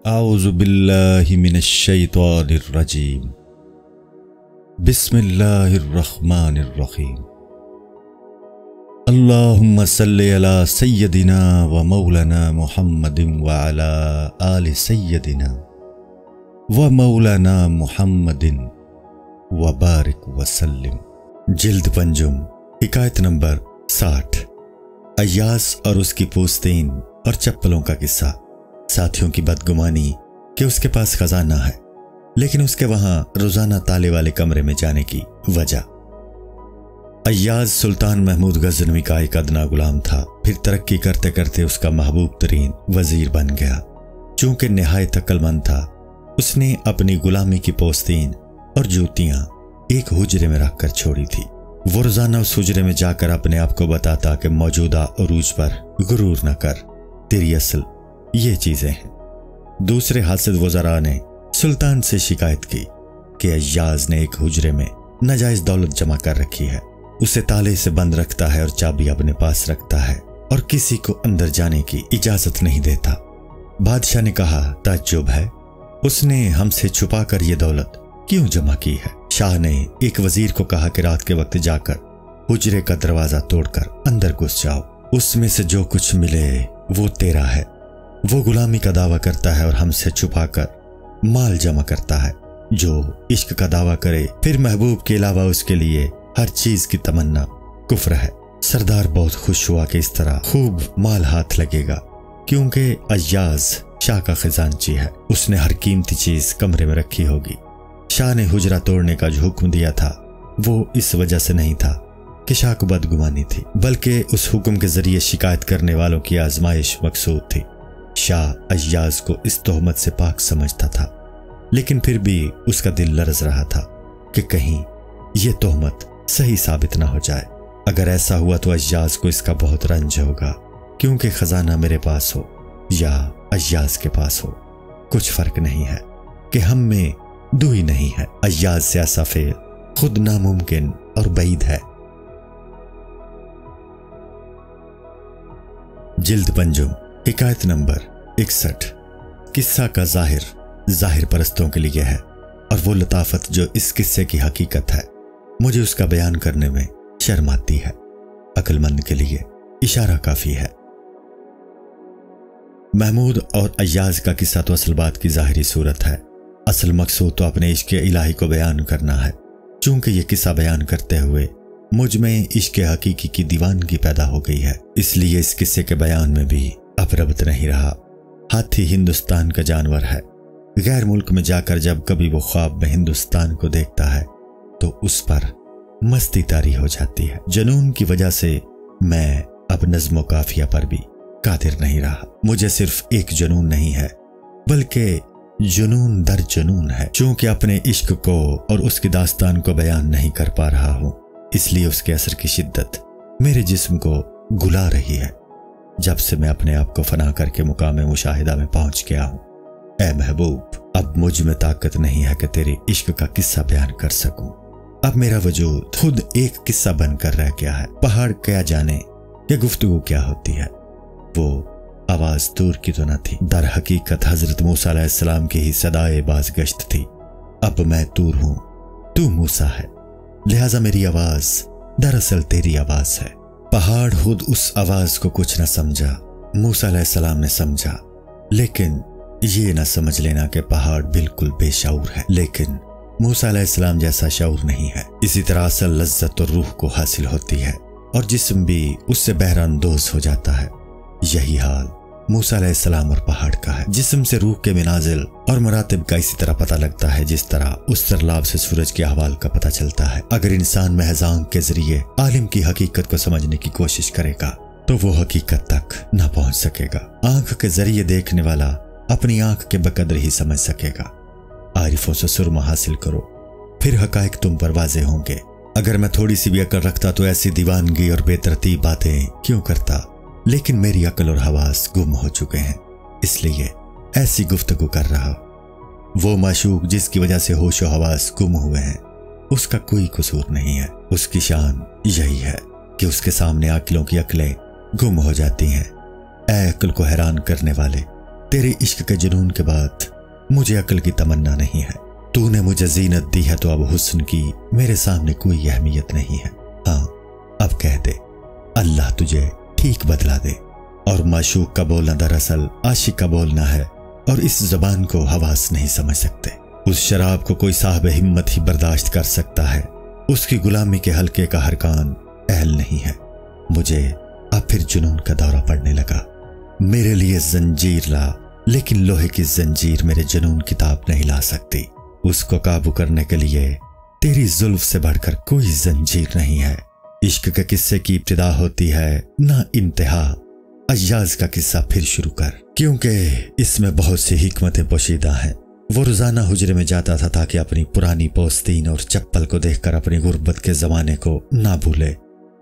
اعوذ باللہ من الشیطان الرجیم بسم اللہ الرحمن الرحیم اللہم صلی علی سیدنا و مولانا محمد وعلی آل سیدنا و مولانا محمد وبارک وسلم۔ جلد پنجم، حکایت نمبر 60۔ ایاز اور اس کی پوستین اور چپلوں کا قصہ۔ ساتھیوں کی بدگمانی کہ اس کے پاس خزانہ ہے، لیکن اس کے وہاں روزانہ تالے والے کمرے میں جانے کی وجہ۔ ایاز سلطان محمود غزنوی کا ایک ادنا غلام تھا، پھر ترقی کرتے کرتے اس کا محبوب ترین وزیر بن گیا۔ چونکہ نہایت عقل مند تھا، اس نے اپنی غلامی کی پوستین اور جوتیاں ایک حجرے میں رکھ کر چھوڑی تھی۔ وہ روزانہ اس حجرے میں جا کر اپنے آپ کو بتاتا کہ موجودہ عروج پر غرور نہ کر، تیری اصل یہ چیزیں ہیں۔ دوسرے حاسد وزراء نے سلطان سے شکایت کی کہ ایاز نے ایک حجرے میں ناجائز دولت جمع کر رکھی ہے، اسے تالے سے بند رکھتا ہے اور چابی اپنے پاس رکھتا ہے اور کسی کو اندر جانے کی اجازت نہیں دیتا۔ بادشاہ نے کہا تعجب ہے، اس نے ہم سے چھپا کر یہ دولت کیوں جمع کی ہے؟ شاہ نے ایک وزیر کو کہا کہ رات کے وقت جا کر حجرے کا دروازہ توڑ کر اندر گھس جاؤ، اس میں سے جو کچھ ملے وہ تیرا ہے۔ وہ غلامی کا دعویٰ کرتا ہے اور ہم سے چھپا کر مال جمع کرتا ہے۔ جو عشق کا دعویٰ کرے پھر محبوب کے علاوہ اس کے لیے ہر چیز کی تمنا کفر ہے۔ سردار بہت خوش ہوا کہ اس طرح خوب مال ہاتھ لگے گا، کیونکہ ایاز شاہ کا خزانچی ہے، اس نے ہر قیمتی چیز کمرے میں رکھی ہوگی۔ شاہ نے حجرہ توڑنے کا جو حکم دیا تھا وہ اس وجہ سے نہیں تھا کہ شاہ کو بدگمانی تھی، بلکہ اس حکم کے ذریعے شکایت کرنے والوں کی آزمائش مقصود تھی۔ شاہ ایاز کو اس تہمت سے پاک سمجھتا تھا، لیکن پھر بھی اس کا دل لرز رہا تھا کہ کہیں یہ تہمت صحیح ثابت نہ ہو جائے۔ اگر ایسا ہوا تو ایاز کو اس کا بہت رنج ہوگا، کیونکہ خزانہ میرے پاس ہو یا ایاز کے پاس ہو کچھ فرق نہیں ہے کہ ہم میں دو ہی نہیں ہے۔ ایاز سے ایسا فعل خود ناممکن اور بعید ہے۔ جلد پنجم، حکایت نمبر 61۔ قصہ کا ظاہر پرستوں کے لیے ہے، اور وہ لطافت جو اس قصے کی حقیقت ہے مجھے اس کا بیان کرنے میں شرم آتی ہے۔ عقل مند کے لیے اشارہ کافی ہے۔ محمود اور ایاز کا قصہ تو اصل بات کی ظاہری صورت ہے، اصل مقصود تو اپنے عشق الہی کو بیان کرنا ہے۔ چونکہ یہ قصہ بیان کرتے ہوئے مجھ میں عشق حقیقی کی دیوانگی پیدا ہو گئی ہے، اس لیے اس قصے کے بیان میں بھی اب ربط نہیں رہا۔ ہاتھی ہندوستان کا جانور ہے، غیر ملک میں جا کر جب کبھی وہ خواب میں ہندوستان کو دیکھتا ہے تو اس پر مستی طاری ہو جاتی ہے۔ جنون کی وجہ سے میں اب نظم و قافیہ پر بھی قادر نہیں رہا۔ مجھے صرف ایک جنون نہیں ہے، بلکہ جنون در جنون ہے۔ چونکہ اپنے عشق کو اور اس کی داستان کو بیان نہیں کر پا رہا ہوں، اس لیے اس کے اثر کی شدت میرے جسم کو گلا رہی ہے۔ جب سے میں اپنے آپ کو فنا کر کے مقام مشاہدہ میں پہنچ گیا ہوں، اے محبوب، اب مجھ میں طاقت نہیں ہے کہ تیرے عشق کا قصہ بیان کر سکوں۔ اب میرا وجود خود ایک قصہ بن کر رہ گیا ہے۔ پہاڑ کیا جانے یہ گفتگو کیا ہوتی ہے، وہ آواز دور کی تو نہ تھی، در حقیقت حضرت موسیٰ علیہ السلام کی ہی صدائے بازگشت تھی۔ اب میں طور ہوں، تو موسیٰ ہے، لہٰذا میری آواز دراصل تیری آواز ہے۔ پہاڑ خود اس آواز کو کچھ نہ سمجھا، موسیٰ علیہ السلام نے سمجھا، لیکن یہ نہ سمجھ لینا کہ پہاڑ بالکل بے شعور ہے، لیکن موسیٰ علیہ السلام جیسا شعور نہیں ہے۔ اسی طرح اصل لذت اور روح کو حاصل ہوتی ہے اور جسم بھی اس سے بہراندوز ہو جاتا ہے۔ یہی حال موسیٰ علیہ السلام اور پہاڑ کا ہے۔ جسم سے روح کے منازل اور مراتب کا اسی طرح پتہ لگتا ہے جس طرح اس سرلاب سے سورج کے احوال کا پتہ چلتا ہے۔ اگر انسان محض آنکھ کے ذریعے عالم کی حقیقت کو سمجھنے کی کوشش کرے گا تو وہ حقیقت تک نہ پہنچ سکے گا۔ آنکھ کے ذریعے دیکھنے والا اپنی آنکھ کے بقدر ہی سمجھ سکے گا۔ عارفوں سے سرما حاصل کرو، پھر حقائق تم پر واضح ہوں گے۔ اگر میں تھوڑی سی بھی عقل رکھتا تو ایسی دیوانگی اور بے ترتیب باتیں کیوں کرتا، لیکن میری عقل اور حواس گم ہو چکے ہیں، اس لیے ایسی گفتگو کر رہا ہوں۔ وہ معشوق جس کی وجہ سے ہوش و حواس گم ہوئے ہیں، اس کا کوئی قصور نہیں ہے۔ اس کی شان یہی ہے کہ اس کے سامنے عاقلوں کی عقلیں گم ہو جاتی ہیں۔ اے عقل کو حیران کرنے والے، تیرے عشق کے جنون کے بعد مجھے عقل کی تمنا نہیں ہے۔ تو نے مجھے زینت دی ہے تو اب حسن کی میرے سامنے کوئی اہمیت نہیں ہے۔ ہاں اب کہہ دے اللہ تجھے ٹھیک بدلا دے۔ اور معشوق کا بولنا دراصل عاشق کا بولنا ہے، اور اس زبان کو حواس نہیں سمجھ سکتے۔ اس شراب کو کوئی صاحب ہمت ہی برداشت کر سکتا ہے، اس کی غلامی کے حلقے کا ہر کان اہل نہیں ہے۔ مجھے اب پھر جنون کا دورہ پڑنے لگا۔ میرے لیے زنجیر لا، لیکن لوہے کی زنجیر میرے جنون کی تاب نہیں لا سکتی۔ اس کو قابو کرنے کے لیے تیری زلف سے بڑھ کر کوئی زنجیر نہیں ہے۔ عشق کے قصے کی ابتدا ہوتی ہے نہ انتہا، ایاز کا قصہ پھر شروع کر، کیونکہ اس میں بہت سی حکمتیں پوشیدہ ہیں۔ وہ روزانہ حجرے میں جاتا تھا تاکہ اپنی پرانی پوستین اور چپل کو دیکھ کر اپنی غربت کے زمانے کو نہ بھولے۔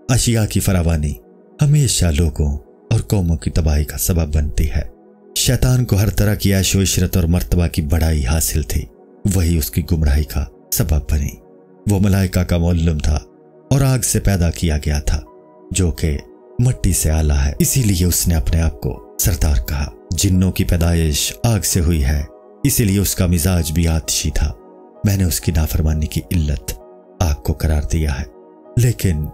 اشیاء کی فراوانی ہمیشہ لوگوں اور قوموں کی تباہی کا سبب بنتی ہے۔ شیطان کو ہر طرح کی عیش و عشرت اور مرتبہ کی بڑائی حاصل تھی، وہی اس کی گمراہی کا سبب بنی۔ وہ ملائکہ کا معلم تھا اور آگ سے پیدا کیا گیا تھا جو کہ مٹی سے اعلیٰ ہے، اسی لیے اس نے اپنے آپ کو سردار کہا۔ جنوں کی پیدائش آگ سے ہوئی ہے، اسی لیے اس کا مزاج بھی آتشی تھا۔ میں نے اس کی نافرمانی کی علت آگ کو قرار دیا ہے، لیکن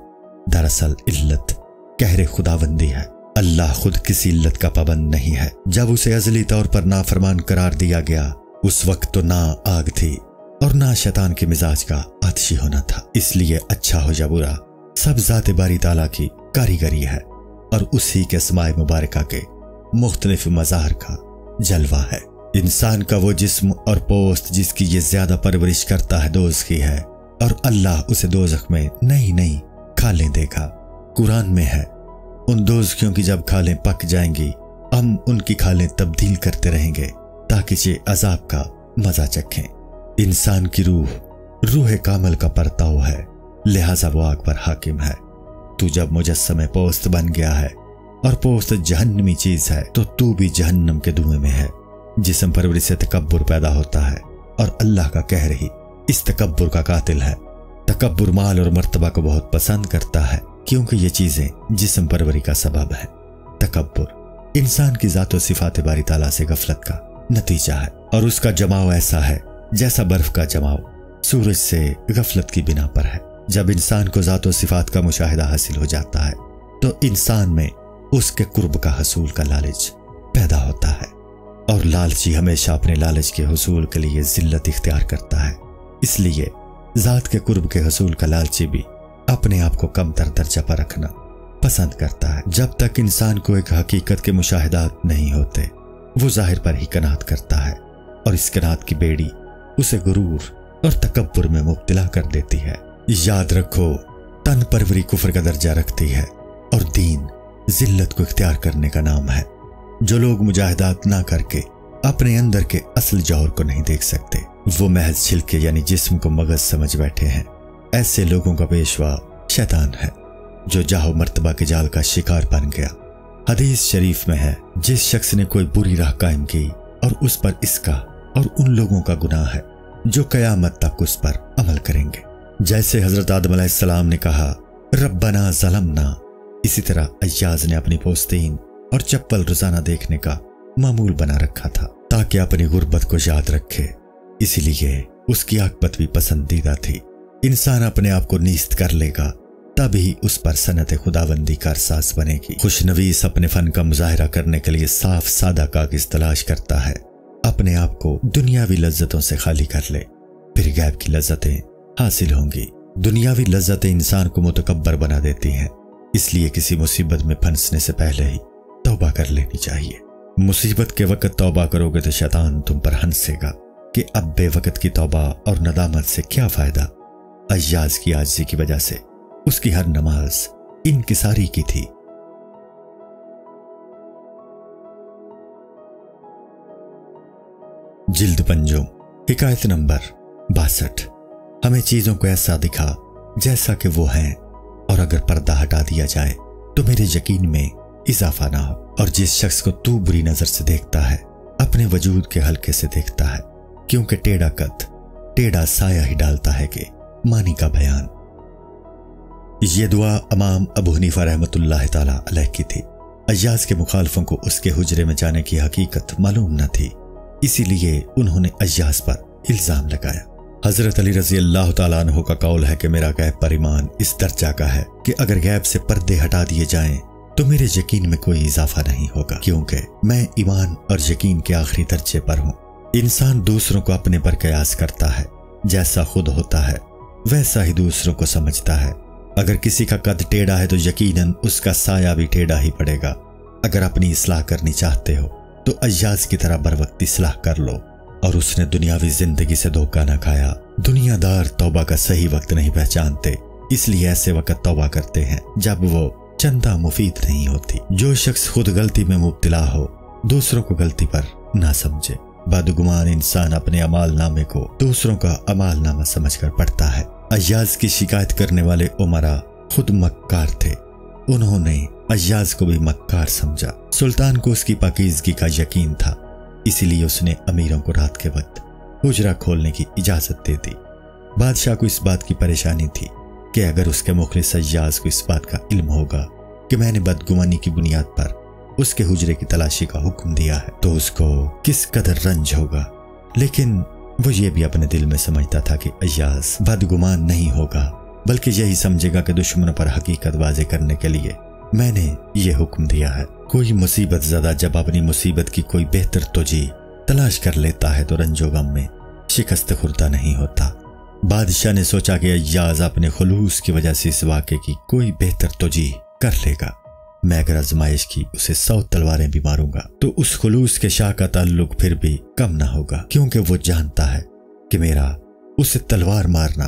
دراصل علت قہر خداوندی ہے۔ اللہ خود کسی علت کا پابند نہیں ہے۔ جب اسے ازلی طور پر نافرمان قرار دیا گیا، اس وقت تو نہ آگ تھی اور نہ شیطان کے مزاج کا آتشی ہونا تھا۔ اس لیے اچھا ہو یا برا، سب ذات باری تعالیٰ کی کاریگری ہے اور اسی کے اسماء مبارکہ کے مختلف مظاہر کا جلوہ ہے۔ انسان کا وہ جسم اور پوست جس کی یہ زیادہ پرورش کرتا ہے دوزخی ہے، اور اللہ اسے دوزخ میں نئی نئی کھالیں دے گا۔ قرآن میں ہے ان دوزخیوں کی جب کھالیں پک جائیں گی، ہم ان کی کھالیں تبدیل کرتے رہیں گے تاکہ یہ عذاب کا مزہ چکھیں۔ انسان کی روح کامل کا پرتاؤ ہے، لہذا وہ آگ پر حاکم ہے۔ تو جب مجسم پوست بن گیا ہے اور پوست جہنمی چیز ہے، تو تو بھی جہنم کے دھوئیں میں ہے۔ جسم پرورش سے تکبر پیدا ہوتا ہے، اور اللہ کا قہر ہی اس تکبر کا قاتل ہے۔ تکبر مال اور مرتبہ کو بہت پسند کرتا ہے، کیونکہ یہ چیزیں جسم پروری کا سبب ہے۔ تکبر انسان کی ذات و صفات باری تعالیٰ سے غفلت کا نتیجہ ہے، اور اس کا جماؤ ایسا ہے جیسا برف کا جماؤ سورج سے غفلت کی بنا پر ہے۔ جب انسان کو ذات و صفات کا مشاہدہ حاصل ہو جاتا ہے تو انسان میں اس کے قرب کا حصول کا لالچ پیدا ہوتا ہے، اور لالچی ہمیشہ اپنے لالچ کے حصول کے لیے ذلت اختیار کرتا ہے۔ اس لیے ذات کے قرب کے حصول کا لالچی بھی اپنے آپ کو کم تر درجہ پر رکھنا پسند کرتا ہے۔ جب تک انسان کو ایک حقیقت کے مشاہدات نہیں ہوتے، وہ ظاہر پر ہی قناعت کرتا ہے، اور اس قناعت کی بیڑی اسے غرور اور تکبر میں مبتلا کر دیتی ہے۔ یاد رکھو، تن پروری کفر کا درجہ رکھتی ہے، اور دین ذلت کو اختیار کرنے کا نام ہے۔ جو لوگ مجاہدات نہ کر کے اپنے اندر کے اصل جوہر کو نہیں دیکھ سکتے، وہ محض چھلکے یعنی جسم کو مغز سمجھ بیٹھے ہیں۔ ایسے لوگوں کا پیشوا شیطان ہے جو جاہ و مرتبہ کے جال کا شکار بن گیا۔ حدیث شریف میں ہے، جس شخص نے کوئی بری راہ قائم کی اور اس پر اس کا اور ان لوگوں کا گناہ ہے جو قیامت تک اس پر عمل کریں گے۔ جیسے حضرت آدم علیہ السلام نے کہا ربنا ظلمنا، اسی طرح ایاز نے اپنی پوستین اور چپل روزانہ دیکھنے کا معمول بنا رکھا تھا تاکہ اپنی غربت کو یاد رکھے، اسی لیے اس کی عاقبت بھی پسندیدہ تھی۔ انسان اپنے آپ کو نیست کر لے گا تب ہی اس پر صنعت خداوندی کا احساس بنے گی۔ خوشنویس اپنے فن کا مظاہرہ کرنے کے لیے صاف سادہ کاغذ تلاش کرتا ہے، اپنے آپ کو دنیاوی لذتوں سے خالی کر لے، پھر غیب کی لذتیں حاصل ہوں گی۔ دنیاوی لذتیں انسان کو متکبر بنا دیتی ہیں، اس لیے کسی مصیبت میں پھنسنے سے پہلے ہی توبہ کر لینی چاہیے۔ مصیبت کے وقت توبہ کرو گے تو شیطان تم پر ہنسے گا کہ اب بے وقت کی توبہ اور ندامت سے کیا فائدہ۔ ایاز کی عاجزی کی وجہ سے اس کی ہر نماز انکساری کی تھی۔ جلد پنجم، حکایت نمبر 62۔ ہمیں چیزوں کو ایسا دکھا جیسا کہ وہ ہیں، اور اگر پردہ ہٹا دیا جائے تو میرے یقین میں اضافہ نہ ہو۔ اور جس شخص کو تو بری نظر سے دیکھتا ہے اپنے وجود کے حلقے سے دیکھتا ہے، کیونکہ ٹیڑھا قد ٹیڑھا سایہ ہی ڈالتا ہے کہ معنی کا بیان۔ یہ دعا امام ابو حنیفہ رحمۃ اللہ تعالی علیہ کی تھی۔ ایاز کے مخالفوں کو اس کے حجرے میں جانے کی حقیقت معلوم نہ تھی، اسی لیے انہوں نے ایاز پر الزام لگایا۔ حضرت علی رضی اللہ تعالیٰ عنہ کا قول ہے کہ میرا غیب پر ایمان اس درجہ کا ہے کہ اگر غیب سے پردے ہٹا دیے جائیں تو میرے یقین میں کوئی اضافہ نہیں ہوگا، کیونکہ میں ایمان اور یقین کے آخری درجے پر ہوں۔ انسان دوسروں کو اپنے پر قیاس کرتا ہے، جیسا خود ہوتا ہے ویسا ہی دوسروں کو سمجھتا ہے۔ اگر کسی کا قد ٹیڑھا ہے تو یقیناً اس کا سایہ بھی ٹیڑھا ہی پڑے گا۔ اگر اپنی اصلاح کرنی چاہتے ہو تو ایاز کی طرح بر وقت اصلاح کر لو۔ اور اس نے دنیاوی زندگی سے دھوکہ نہ کھایا۔ دنیا دار توبہ کا صحیح وقت نہیں پہچانتے، اس لیے ایسے وقت توبہ کرتے ہیں جب وہ چندہ مفید نہیں ہوتی۔ جو شخص خود غلطی میں مبتلا ہو دوسروں کو غلطی پر نہ سمجھے۔ بدگمان انسان اپنے اعمال نامے کو دوسروں کا اعمال نامہ سمجھ کر پڑھتا ہے۔ ایاز کی شکایت کرنے والے امراء خود مکار تھے، انہوں نے ایاز کو بھی مکار سمجھا۔ سلطان کو اس کی پاکیزگی کا یقین تھا، اسی لیے اس نے امیروں کو رات کے وقت حجرہ کھولنے کی اجازت دے دی۔ بادشاہ کو اس بات کی پریشانی تھی کہ اگر اس کے مخلص ایاز کو اس بات کا علم ہوگا کہ میں نے بدگمانی کی بنیاد پر اس کے حجرے کی تلاشی کا حکم دیا ہے تو اس کو کس قدر رنج ہوگا۔ لیکن وہ یہ بھی اپنے دل میں سمجھتا تھا کہ ایاز بدگمان نہیں ہوگا، بلکہ یہی سمجھے گا کہ دشمنوں پر حقیقت واضح کرنے کے لیے میں نے یہ حکم دیا ہے۔ کوئی مصیبت زدہ جب اپنی مصیبت کی کوئی بہتر توجیہ تلاش کر لیتا ہے تو رنج و غم میں شکست خوردہ نہیں ہوتا۔ بادشاہ نے سوچا کہ ایاز اپنے خلوص کی وجہ سے اس واقعے کی کوئی بہتر توجیہ کر لے گا۔ میں اگر آزمائش کی اسے 100 تلواریں بھی ماروں گا تو اس خلوص کے شاہ کا تعلق پھر بھی کم نہ ہوگا، کیونکہ وہ جانتا ہے کہ میرا اسے تلوار مارنا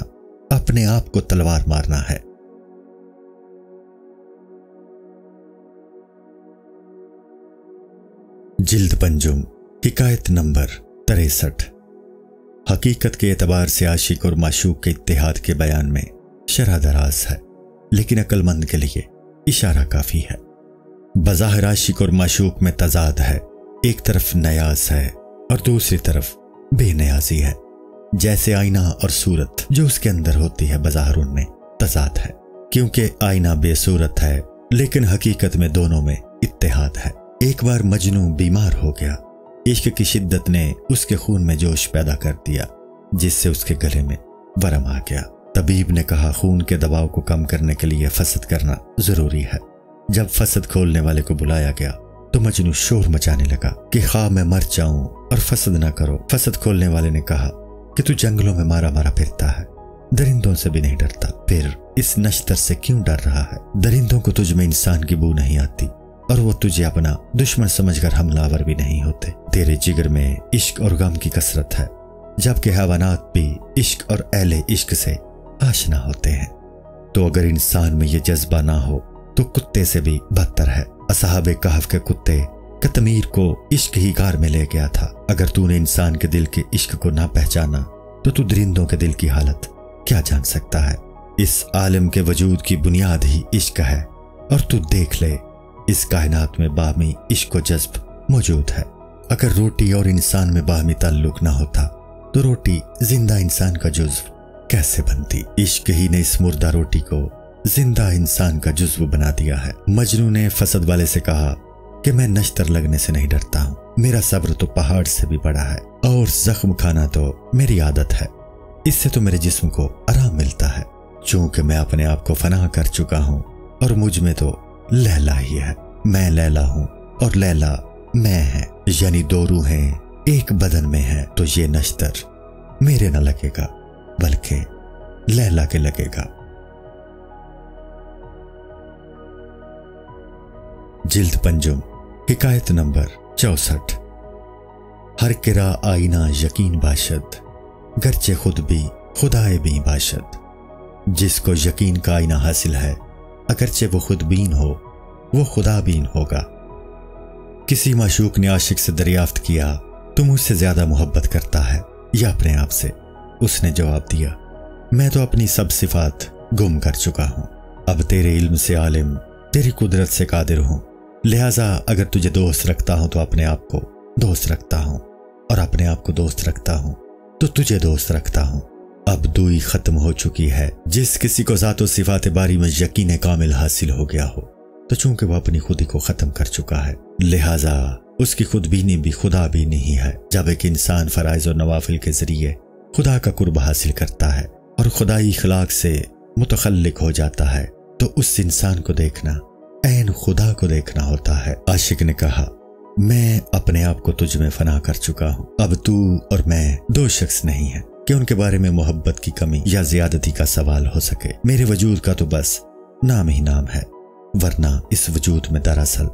اپنے آپ کو تلوار مارنا ہے۔ جلد پنجم، حکایت نمبر 63۔ حقیقت کے اعتبار سے عاشق اور معشوق کے اتحاد کے بیان میں شرح دراز ہے، لیکن عقل مند کے لیے اشارہ کافی ہے۔ بظاہر عاشق اور معشوق میں تضاد ہے، ایک طرف نیاز ہے اور دوسری طرف بے نیازی ہے۔ جیسے آئینہ اور صورت جو اس کے اندر ہوتی ہے، بظاہر ان میں تضاد ہے، کیونکہ آئینہ بے صورت ہے لیکن حقیقت میں دونوں میں اتحاد ہے۔ ایک بار مجنوں بیمار ہو گیا، عشق کی شدت نے اس کے خون میں جوش پیدا کر دیا جس سے اس کے گلے میں ورم آ گیا۔ طبیب نے کہا خون کے دباؤ کو کم کرنے کے لیے فسد کرنا ضروری ہے۔ جب فسد کھولنے والے کو بلایا گیا تو مجنوں شور مچانے لگا کہ خواہ میں مر جاؤں اور فسد نہ کرو۔ فسد کھولنے والے نے کہا کہ تو جنگلوں میں مارا مارا پھرتا ہے، درندوں سے بھی نہیں ڈرتا، پھر اس نشتر سے کیوں ڈر رہا ہے؟ درندوں کو تجھ میں انسان کی بو نہیں آتی اور وہ تجھے اپنا دشمن سمجھ کر حملہ آور بھی نہیں ہوتے۔ تیرے جگر میں عشق اور غم کی کثرت ہے، جبکہ حیوانات بھی عشق اور اہل عشق سے آشنا ہوتے ہیں۔ تو اگر انسان میں یہ جذبہ نہ ہو تو کتے سے بھی بدتر ہے۔ اصحاب کہف کے کتے قطمیر کو عشق ہی غار میں لے گیا تھا۔ اگر تو نے انسان کے دل کے عشق کو نہ پہچانا تو درندوں کے دل کی حالت کیا جان سکتا ہے؟ اس عالم کے وجود کی بنیاد ہی عشق ہے، اور تو دیکھ لے اس کائنات میں باہمی عشق و جذب موجود ہے۔ اگر روٹی اور انسان میں باہمی تعلق نہ ہوتا تو روٹی زندہ انسان کا جزو کیسے بنتی؟ عشق ہی نے اس مردہ روٹی کو زندہ انسان کا جزو بنا دیا ہے۔ مجنوں نے فسد والے سے کہا کہ میں نشتر لگنے سے نہیں ڈرتا ہوں، میرا صبر تو پہاڑ سے بھی بڑا ہے، اور زخم کھانا تو میری عادت ہے، اس سے تو میرے جسم کو آرام ملتا ہے، چونکہ میں اپنے آپ کو فنا کر چکا ہوں اور مجھ میں تو لیلا ہی ہے۔ میں لیلا ہوں اور لیلا میں ہے، یعنی دو روحیں ایک بدن میں ہیں، تو یہ نشتر میرے نہ لگے گا بلکہ لیلا کے لگے گا۔ جلد پنجم، حکایت نمبر 64۔ ہر کرا آئینہ یقین باشد، گرچہ خود بھی خدائے بھی باشد۔ جس کو یقین کا آئینہ حاصل ہے اگرچہ وہ خود بین ہو وہ خدا بین ہوگا۔ کسی معشوق نے عاشق سے دریافت کیا تو مجھ سے زیادہ محبت کرتا ہے یا اپنے آپ سے؟ اس نے جواب دیا میں تو اپنی سب صفات گم کر چکا ہوں، اب تیرے علم سے عالم، تیری قدرت سے قادر ہوں، لہٰذا اگر تجھے دوست رکھتا ہوں تو اپنے آپ کو دوست رکھتا ہوں، اور اپنے آپ کو دوست رکھتا ہوں تو تجھے دوست رکھتا ہوں۔ اب دوئی ختم ہو چکی ہے۔ جس کسی کو ذات و صفات باری میں یقین کامل حاصل ہو گیا ہو تو تو چونکہ وہ اپنی خودی کو ختم کر چکا ہے لہٰذا اس کی خودبینی بھی خدا بینی ہی ہے۔ جب ایک انسان فرائض اور نوافل کے ذریعے خدا کا قرب حاصل کرتا ہے اور خدائی اخلاق سے متخلق ہو جاتا ہے تو اس انسان کو دیکھنا عین خدا کو دیکھنا ہوتا ہے۔ عاشق نے کہا میں اپنے آپ کو تجھ میں فنا کر چکا ہوں، اب تو اور میں دو شخص نہیں ہیں کہ ان کے بارے میں محبت کی کمی یا زیادتی کا سوال ہو سکے۔ میرے وجود کا تو بس نام ہی نام ہے، ورنہ اس وجود میں دراصل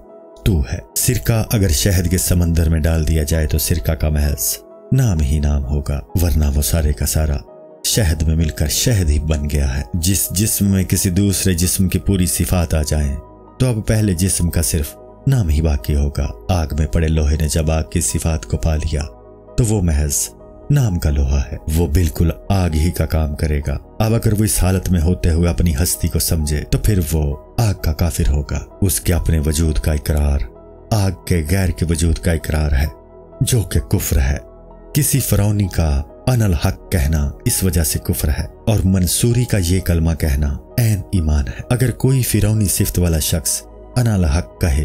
تو ہے۔ سرکہ اگر شہد کے سمندر میں ڈال دیا جائے تو سرکہ کا محض نام ہی نام ہوگا، ورنہ وہ سارے کا سارا شہد میں مل کر شہد ہی بن گیا ہے۔ جس جسم میں کسی دوسرے جسم کی پوری صفات آ جائیں تو اب پہلے جسم کا صرف نام ہی باقی ہوگا۔ آگ میں پڑے لوہے نے جب آگ کی صفات کو پا لیا تو وہ محض نام کا لوہا ہے، وہ بالکل آگ ہی کا کام کرے گا۔ اب اگر وہ اس حالت میں ہوتے ہوئے اپنی ہستی کو سمجھے تو پھر وہ آگ کا کافر ہوگا۔ اس کے اپنے وجود کا اقرار آگ کے غیر کے وجود کا اقرار ہے جو کہ کفر ہے۔ کسی فرعونی کا انا الحق کہنا اس وجہ سے کفر ہے اور منصوری کا یہ کلمہ کہنا عین ایمان ہے۔ اگر کوئی فرعونی صفت والا شخص انا الحق کہے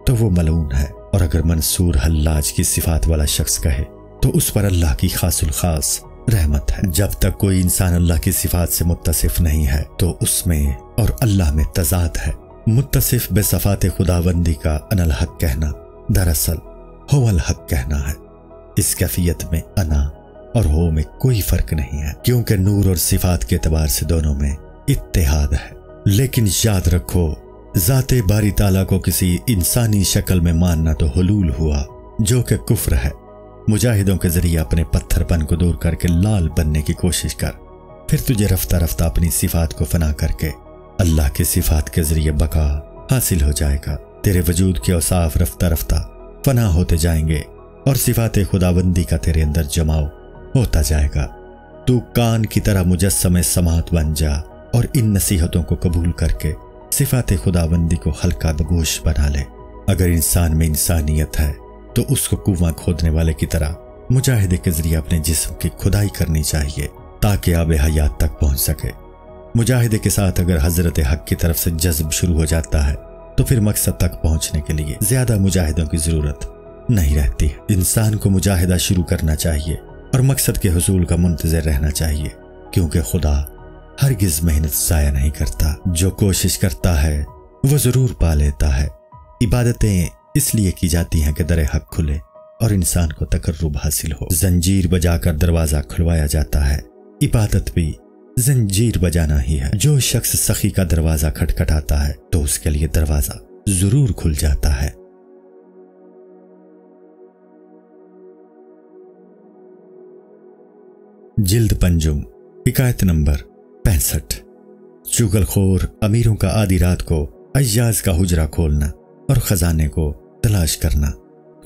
تو وہ ملعون ہے، اور اگر منصور حلاج کی صفات والا شخص کہے تو اس پر اللہ کی خاص الخاص رحمت ہے۔ جب تک کوئی انسان اللہ کی صفات سے متصف نہیں ہے تو اس میں اور اللہ میں تضاد ہے۔ متصف بے صفات خداوندی کا انا الحق کہنا دراصل ہو الحق کہنا ہے۔ اس کیفیت میں انا اور ہو میں کوئی فرق نہیں ہے، کیونکہ نور اور صفات کے اعتبار سے دونوں میں اتحاد ہے۔ لیکن یاد رکھو ذات باری تعالیٰ کو کسی انسانی شکل میں ماننا تو حلول ہوا جو کہ کفر ہے۔ مجاہدوں کے ذریعے اپنے پتھر پن کو دور کر کے لال بننے کی کوشش کر، پھر تجھے رفتہ رفتہ اپنی صفات کو فنا کر کے اللہ کی صفات کے ذریعے بقا حاصل ہو جائے گا۔ تیرے وجود کے اوصاف رفتہ رفتہ فنا ہوتے جائیں گے اور صفات خداوندی کا تیرے اندر جماؤ ہوتا جائے گا۔ تو کان کی طرح مجسم سماعت بن جا اور ان نصیحتوں کو قبول کر کے صفات خداوندی کو ہلکا بگوش بنا لے۔ اگر انسان میں انسانیت ہے تو اس کو کنواں کھودنے والے کی طرح مجاہدے کے ذریعے اپنے جسم کی کھدائی کرنی چاہیے تاکہ آب حیات تک پہنچ سکے۔ مجاہدے کے ساتھ اگر حضرت حق کی طرف سے جذب شروع ہو جاتا ہے تو پھر مقصد تک پہنچنے کے لیے زیادہ مجاہدوں کی ضرورت نہیں رہتی ہے۔ انسان کو مجاہدہ شروع کرنا چاہیے اور مقصد کے حصول کا منتظر رہنا چاہیے، کیونکہ خدا ہرگز محنت ضائع نہیں کرتا۔ جو کوشش کرتا ہے وہ ضرور پا لیتا ہے۔ عبادتیں اس لیے کی جاتی ہیں کہ در حق کھلے اور انسان کو تقرب حاصل ہو۔ زنجیر بجا کر دروازہ کھلوایا جاتا ہے، عبادت بھی زنجیر بجانا ہی ہے۔ جو شخص سخی کا دروازہ کھٹکھٹاتا ہے تو اس کے لیے دروازہ ضرور کھل جاتا ہے۔ جلد پنجم، حکایت نمبر 65۔ چغل خور امیروں کا آدھی رات کو ایاز کا حجرہ کھولنا اور خزانے کو تلاش کرنا۔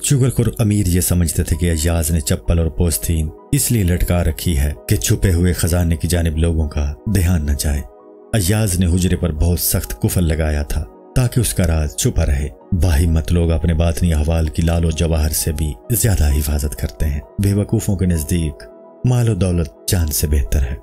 چغل خور امیر یہ سمجھتے تھے کہ ایاز نے چپل اور پوستین اس لیے لٹکا رکھی ہے کہ چھپے ہوئے خزانے کی جانب لوگوں کا دھیان نہ جائے۔ ایاز نے حجرے پر بہت سخت قفل لگایا تھا تاکہ اس کا راز چھپا رہے۔ باہمت لوگ اپنے باطنی احوال کی لال و جواہر سے بھی زیادہ حفاظت کرتے ہیں۔ بے وقوفوں کے نزدیک مال و دولت جان سے بہتر ہے۔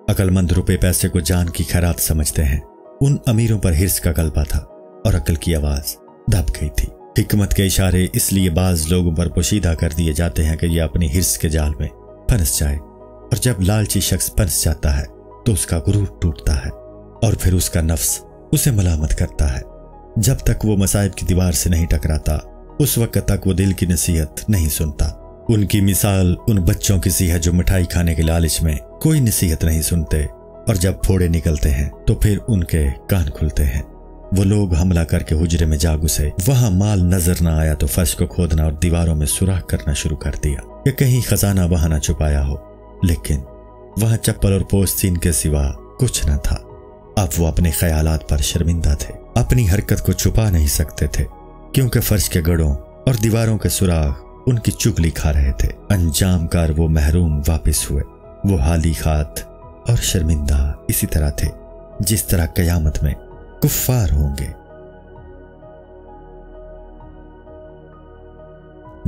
عقل مند روپے پیسے کو جان کی خیرات سمجھتے ہیں۔ ان امیروں پر حرص کا غلبہ تھا اور عقل کی آواز دب گئی تھی۔ حکمت کے اشارے اس لیے بعض لوگوں پر پوشیدہ کر دیے جاتے ہیں کہ یہ اپنی حرص کے جال میں پھنس جائے، اور جب لالچی شخص پھنس جاتا ہے تو اس کا غرور ٹوٹتا ہے اور پھر اس کا نفس اسے ملامت کرتا ہے۔ جب تک وہ مصائب کی دیوار سے نہیں ٹکراتا اس وقت تک وہ دل کی نصیحت نہیں سنتا۔ ان کی مثال ان بچوں کی سی ہے جو مٹھائی کھانے کے لالچ میں کوئی نصیحت نہیں سنتے، اور جب پھوڑے نکلتے ہیں تو پھر ان کے کان کھلتے ہیں۔ وہ لوگ حملہ کر کے حجرے میں جا گھسے، وہاں مال نظر نہ آیا تو فرش کو کھودنا اور دیواروں میں سوراخ کرنا شروع کر دیا کہ کہیں خزانہ وہاں نہ چھپایا ہو، لیکن وہاں چپل اور پوستین کے سوا کچھ نہ تھا۔ اب وہ اپنے خیالات پر شرمندہ تھے، اپنی حرکت کو چھپا نہیں سکتے تھے، کیونکہ فرش کے گڑھوں اور دیواروں کے سوراخ ان کی چگلی کھا رہے تھے۔ انجام کار وہ محروم واپس ہوئے۔ وہ حالی خات اور شرمندہ اسی طرح تھے جس طرح قیامت میں کفار ہوں گے۔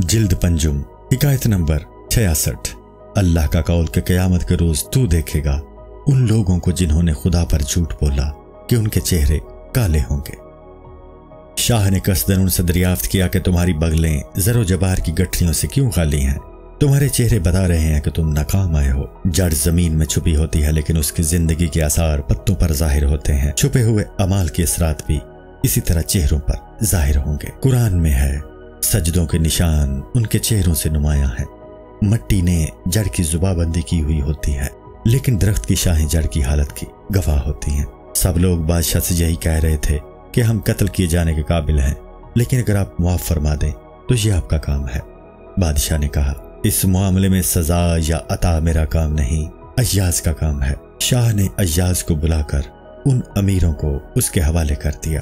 جلد پنجم، حکایت نمبر 66۔ اللہ کا قول کہ قیامت کے روز تو دیکھے گا ان لوگوں کو جنہوں نے خدا پر جھوٹ بولا کہ ان کے چہرے کالے ہوں گے۔ شاہ نے قصدن ان سے دریافت کیا کہ تمہاری بغلیں زر و جبار کی گٹھلیوں سے کیوں خالی ہیں؟ تمہارے چہرے بتا رہے ہیں کہ تم ناکام آئے ہو۔ جڑ زمین میں چھپی ہوتی ہے لیکن اس کی زندگی کے آثار پتوں پر ظاہر ہوتے ہیں۔ چھپے ہوئے اعمال کے اثرات بھی اسی طرح چہروں پر ظاہر ہوں گے۔ قرآن میں ہے، سجدوں کے نشان ان کے چہروں سے نمایاں ہیں۔ مٹی نے جڑ کی زبابندی کی ہوئی ہوتی ہے لیکن درخت کی شاخیں جڑ کی حالت کی گواہ ہوتی ہیں۔ سب لوگ بادشاہ سے یہی کہہ رہے تھے کہ ہم قتل کیے جانے کے قابل ہیں، لیکن اگر آپ معاف فرما دیں تو یہ آپ کا کام ہے۔ بادشاہ نے کہا، اس معاملے میں سزا یا عطا میرا کام نہیں، ایاز کا کام ہے۔ شاہ نے ایاز کو بلا کر ان امیروں کو اس کے حوالے کر دیا۔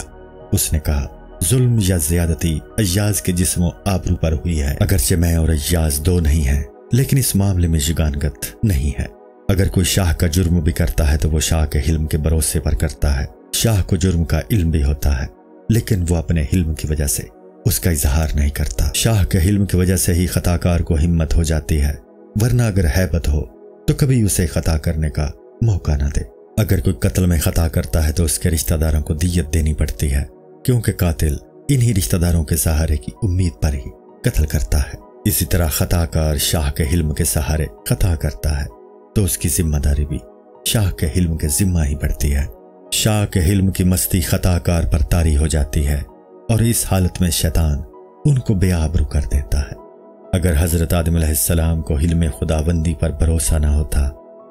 اس نے کہا، ظلم یا زیادتی ایاز کے جسم و آبرو پر ہوئی ہے، اگرچہ میں اور ایاز دو نہیں ہیں، لیکن اس معاملے میں یگانگت نہیں ہے۔ اگر کوئی شاہ کا جرم بھی کرتا ہے تو وہ شاہ کے حلم کے بھروسے پر کرتا ہے۔ شاہ کو جرم کا علم بھی ہوتا ہے لیکن وہ اپنے حلم کی وجہ سے اس کا اظہار نہیں کرتا۔ شاہ کے حلم کی وجہ سے ہی خطا کار کو ہمت ہو جاتی ہے، ورنہ اگر ہیبت ہو تو کبھی اسے خطا کرنے کا موقع نہ دے۔ اگر کوئی قتل میں خطا کرتا ہے تو اس کے رشتہ داروں کو دیت دینی پڑتی ہے، کیونکہ قاتل انہی رشتہ داروں کے سہارے کی امید پر ہی قتل کرتا ہے۔ اسی طرح خطا کار شاہ کے حلم کے سہارے خطا کرتا ہے تو اس کی ذمہ داری بھی شاہ کے حلم کے ذمہ ہی پڑتی ہے۔ شاہ کے حلم کی مستی خطا کار پر طاری ہو جاتی ہے اور اس حالت میں شیطان ان کو بے آبرو کر دیتا ہے۔ اگر حضرت آدم علیہ السلام کو حلم خداوندی پر بھروسہ نہ ہوتا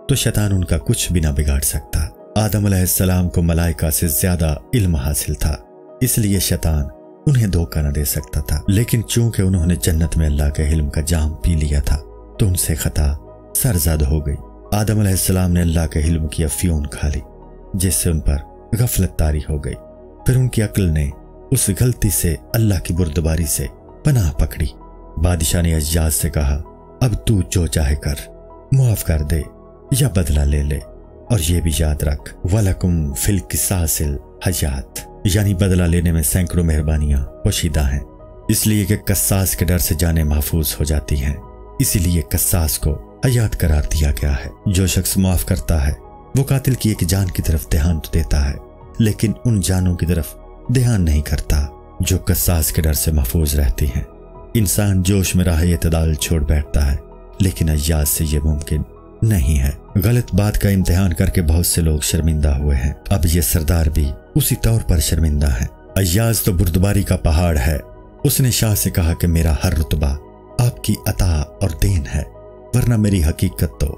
تو شیطان ان کا کچھ بھی نہ بگاڑ سکتا۔ آدم علیہ السلام کو ملائکہ سے زیادہ علم حاصل تھا، اس لیے شیطان انہیں دھوکہ نہ دے سکتا تھا، لیکن چونکہ انہوں نے جنت میں اللہ کے علم کا جام پی لیا تھا تو ان سے خطا سرزد ہو گئی۔ آدم علیہ السلام نے اللہ کے علم کی افیون کھا لی جس سے ان پر غفلت طاری ہو گئی۔ پھر ان کی عقل نے اس غلطی سے اللہ کی بردباری سے پناہ پکڑی۔ بادشاہ نے ایاز سے کہا، اب تو جو چاہے کر، معاف کر دے یا بدلہ لے لے، اور یہ بھی یاد رکھ، وَلَكُمْ فِي الْقِصَاصِ الْحَيَاةُ، یعنی بدلہ لینے میں سینکڑوں مہربانیاں پوشیدہ ہیں، اس لیے کہ قصاص کے ڈر سے جانیں محفوظ ہو جاتی ہیں، اسی لیے قصاص کو حیات قرار دیا گیا ہے۔ جو شخص معاف کرتا ہے وہ قاتل کی ایک جان کی طرف دھیان تو دیتا ہے لیکن ان جانوں کی طرف دھیان نہیں کرتا جو قصاص کے ڈر سے محفوظ رہتی ہیں۔ انسان جوش میں راہ اعتدال چھوڑ بیٹھتا ہے لیکن ایاز سے یہ ممکن نہیں ہے۔ غلط بات کا امتحان کر کے بہت سے لوگ شرمندہ ہوئے ہیں، اب یہ سردار بھی اسی طور پر شرمندہ ہے۔ ایاز تو بردباری کا پہاڑ ہے، اس نے شاہ سے کہا کہ میرا ہر رتبہ آپ کی عطا اور دین ہے، ورنہ میری حقیقت تو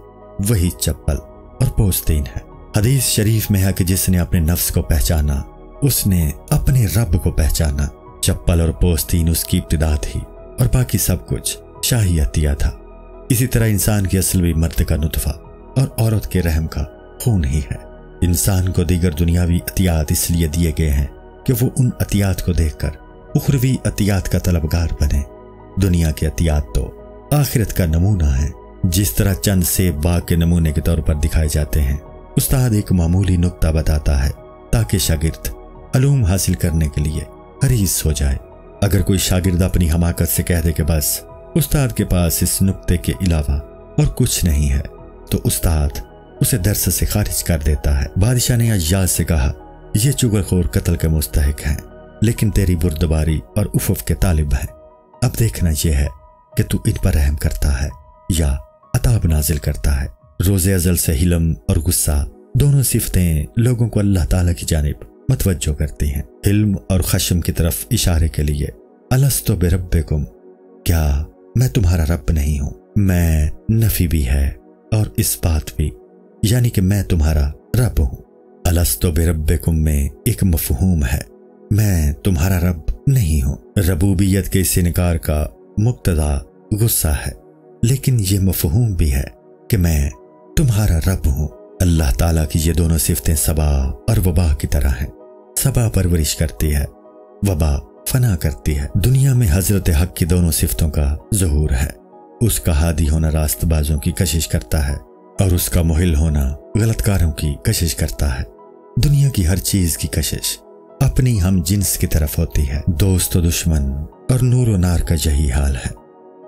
وہی چپل اور پوستین ہے۔ حدیث شریف میں ہے کہ جس نے اپنے نفس کو پہچانا اس نے اپنے رب کو پہچانا۔ چپل اور پوستین اس کی ابتدا تھی اور باقی سب کچھ شاہی عطیہ تھا۔ اسی طرح انسان کی اصل بھی مرد کا نطفہ اور عورت کے رحم کا خون ہی ہے۔ انسان کو دیگر دنیاوی عطیات اس لیے دیے گئے ہیں کہ وہ ان عطیات کو دیکھ کر اخروی عطیات کا طلبگار بنے۔ دنیا کے عطیات تو آخرت کا نمونہ ہے۔ جس طرح چند سیب باغ کے نمونے کے طور پر دکھائے جاتے ہیں، استاد ایک معمولی نکتہ بتاتا ہے تاکہ شاگرد علوم حاصل کرنے کے لیے حریص ہو جائے۔ اگر کوئی شاگرد اپنی حماقت سے کہہ دے کہ بس استاد کے پاس اس نکتے کے علاوہ اور کچھ نہیں ہے تو استاد اسے درس سے خارج کر دیتا ہے۔ بادشاہ نے ایاز سے کہا، یہ چغلخور قتل کے مستحق ہیں لیکن تیری بردباری اور عفو کے طالب ہیں۔ اب دیکھنا یہ ہے کہ تو ان پر رحم کرتا ہے یا عذاب نازل کرتا ہے۔ روز ازل سے حلم اور غصہ دونوں صفتیں لوگوں کو اللہ تعالیٰ کی جانب متوجہ کرتی ہیں۔ حلم اور خشم کی طرف اشارے کے لیے الستو بربکم، کیا میں تمہارا رب نہیں ہوں؟ میں نفی بھی ہے اور اس بات بھی، یعنی کہ میں تمہارا رب ہوں۔ الستو بربکم میں ایک مفہوم ہے، میں تمہارا رب نہیں ہوں۔ ربوبیت کے اس انکار کا مقتضا غصہ ہے، لیکن یہ مفہوم بھی ہے کہ میں تمہارا رب ہوں۔ اللہ تعالیٰ کی یہ دونوں صفتیں صبا اور وبا کی طرح ہیں۔ صبا پرورش کرتی ہے، وبا فنا کرتی ہے۔ دنیا میں حضرت حق کی دونوں صفتوں کا ظہور ہے۔ اس کا ہادی ہونا راست بازوں کی کشش کرتا ہے اور اس کا محل ہونا غلط کاروں کی کشش کرتا ہے۔ دنیا کی ہر چیز کی کشش اپنی ہم جنس کی طرف ہوتی ہے۔ دوست و دشمن اور نور و نار کا یہی حال ہے۔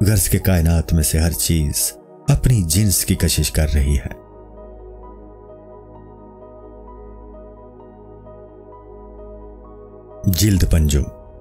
غرض کے کائنات میں سے ہر چیز اپنی جنس کی کشش کر رہی ہے۔ جلد پنجم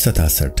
67।